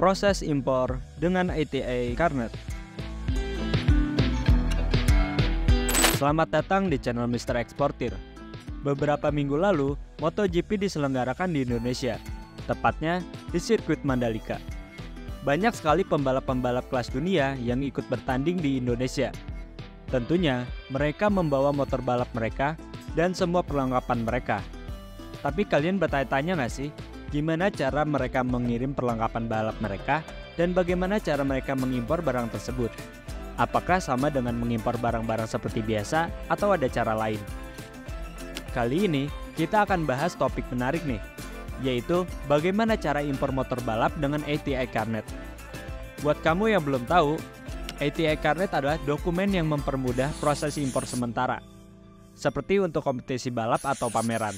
Proses impor dengan ATA Carnet. Selamat datang di channel Mr. Eksportir. Beberapa minggu lalu, MotoGP diselenggarakan di Indonesia, tepatnya di sirkuit Mandalika. Banyak sekali pembalap-pembalap kelas dunia yang ikut bertanding di Indonesia. Tentunya, mereka membawa motor balap mereka dan semua perlengkapan mereka. Tapi kalian bertanya-tanya nggak sih, gimana cara mereka mengirim perlengkapan balap mereka dan bagaimana cara mereka mengimpor barang tersebut? Apakah sama dengan mengimpor barang-barang seperti biasa atau ada cara lain? Kali ini kita akan bahas topik menarik nih, yaitu bagaimana cara impor motor balap dengan ATA Carnet. Buat kamu yang belum tahu, ATA Carnet adalah dokumen yang mempermudah proses impor sementara, seperti untuk kompetisi balap atau pameran.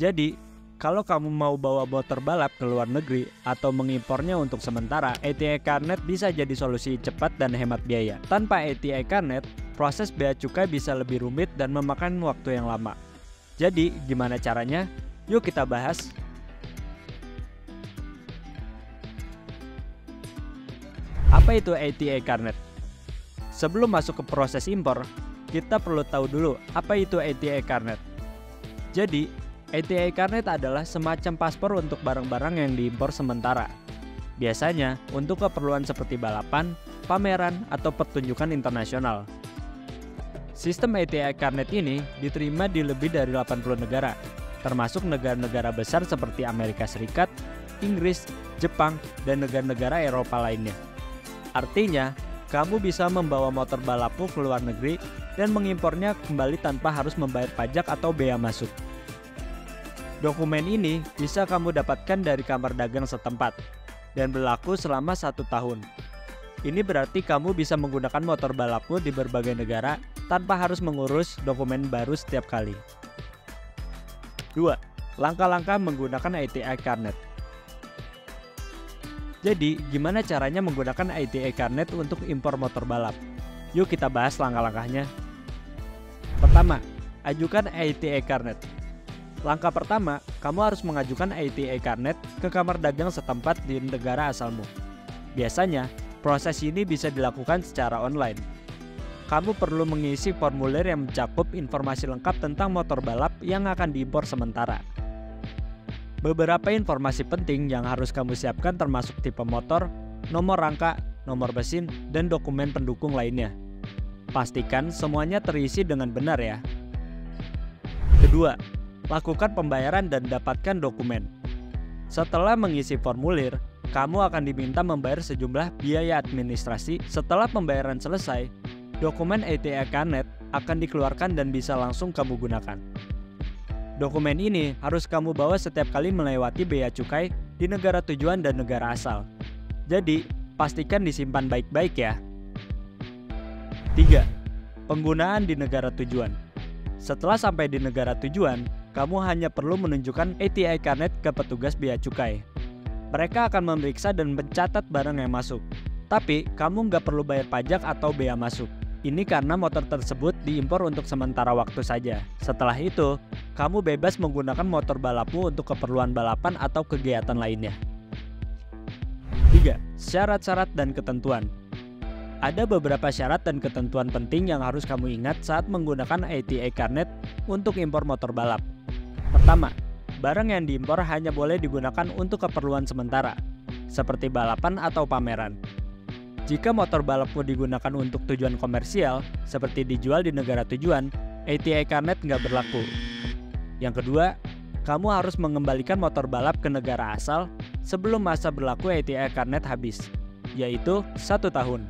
Jadi, kalau kamu mau bawa motor balap ke luar negeri atau mengimpornya untuk sementara, ATA Carnet bisa jadi solusi cepat dan hemat biaya. Tanpa ATA Carnet, proses bea cukai bisa lebih rumit dan memakan waktu yang lama. Jadi, gimana caranya? Yuk kita bahas. Apa itu ATA Carnet? Sebelum masuk ke proses impor, kita perlu tahu dulu apa itu ATA Carnet. Jadi, ATA Carnet adalah semacam paspor untuk barang-barang yang diimpor sementara. Biasanya untuk keperluan seperti balapan, pameran, atau pertunjukan internasional. Sistem ATA Carnet ini diterima di lebih dari 80 negara, termasuk negara-negara besar seperti Amerika Serikat, Inggris, Jepang, dan negara-negara Eropa lainnya. Artinya, kamu bisa membawa motor balapmu ke luar negeri dan mengimpornya kembali tanpa harus membayar pajak atau bea masuk. Dokumen ini bisa kamu dapatkan dari kamar dagang setempat dan berlaku selama 1 tahun. Ini berarti kamu bisa menggunakan motor balapmu di berbagai negara tanpa harus mengurus dokumen baru setiap kali. 2. Langkah-langkah menggunakan ATA Carnet. Jadi, gimana caranya menggunakan ATA Carnet untuk impor motor balap? Yuk kita bahas langkah-langkahnya. Pertama, ajukan ATA Carnet. Langkah pertama, kamu harus mengajukan ATA Carnet ke kamar dagang setempat di negara asalmu. Biasanya, proses ini bisa dilakukan secara online. Kamu perlu mengisi formulir yang mencakup informasi lengkap tentang motor balap yang akan diimpor sementara. Beberapa informasi penting yang harus kamu siapkan termasuk tipe motor, nomor rangka, nomor mesin, dan dokumen pendukung lainnya. Pastikan semuanya terisi dengan benar ya. Kedua, lakukan pembayaran dan dapatkan dokumen. Setelah mengisi formulir, kamu akan diminta membayar sejumlah biaya administrasi. Setelah pembayaran selesai, dokumen ATA Carnet akan dikeluarkan dan bisa langsung kamu gunakan. Dokumen ini harus kamu bawa setiap kali melewati bea cukai di negara tujuan dan negara asal. Jadi, pastikan disimpan baik-baik ya. 3. Penggunaan di negara tujuan. Setelah sampai di negara tujuan, kamu hanya perlu menunjukkan ATA Carnet ke petugas bea cukai. Mereka akan memeriksa dan mencatat barang yang masuk. Tapi, kamu nggak perlu bayar pajak atau bea masuk. Ini karena motor tersebut diimpor untuk sementara waktu saja. Setelah itu, kamu bebas menggunakan motor balapmu untuk keperluan balapan atau kegiatan lainnya. 3. Syarat-syarat dan ketentuan. Ada beberapa syarat dan ketentuan penting yang harus kamu ingat saat menggunakan ATA Carnet untuk impor motor balap. Pertama, barang yang diimpor hanya boleh digunakan untuk keperluan sementara, seperti balapan atau pameran. Jika motor balapmu digunakan untuk tujuan komersial, seperti dijual di negara tujuan, ATA Carnet nggak berlaku. Yang kedua, kamu harus mengembalikan motor balap ke negara asal sebelum masa berlaku ATA Carnet habis, yaitu 1 tahun.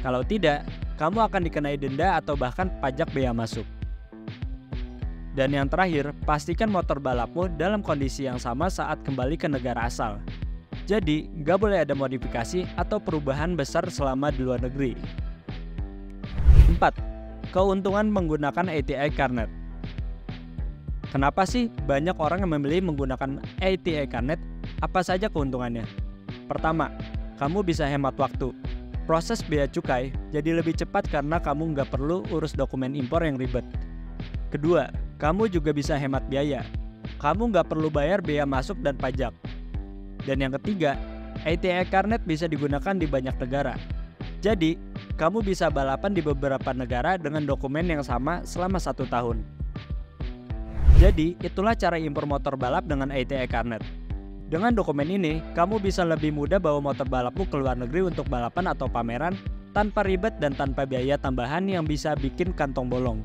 Kalau tidak, kamu akan dikenai denda atau bahkan pajak bea masuk. Dan yang terakhir, pastikan motor balapmu dalam kondisi yang sama saat kembali ke negara asal. Jadi, nggak boleh ada modifikasi atau perubahan besar selama di luar negeri. 4. Keuntungan menggunakan ATA Carnet. Kenapa sih banyak orang yang memilih menggunakan ATA Carnet? Apa saja keuntungannya? Pertama, kamu bisa hemat waktu. Proses bea cukai jadi lebih cepat karena kamu nggak perlu urus dokumen impor yang ribet. Kedua, kamu juga bisa hemat biaya. Kamu nggak perlu bayar bea masuk dan pajak. Dan yang ketiga, ATI Car-Net bisa digunakan di banyak negara. Jadi, kamu bisa balapan di beberapa negara dengan dokumen yang sama selama 1 tahun. Jadi, itulah cara impor motor balap dengan ATI Car-Net. Dengan dokumen ini, kamu bisa lebih mudah bawa motor balapmu ke luar negeri untuk balapan atau pameran tanpa ribet dan tanpa biaya tambahan yang bisa bikin kantong bolong.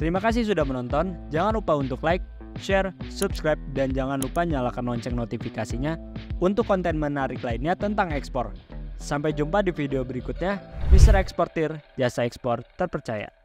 Terima kasih sudah menonton, jangan lupa untuk like, share, subscribe, dan jangan lupa nyalakan lonceng notifikasinya untuk konten menarik lainnya tentang ekspor. Sampai jumpa di video berikutnya, Mr. Eksportir, jasa ekspor terpercaya.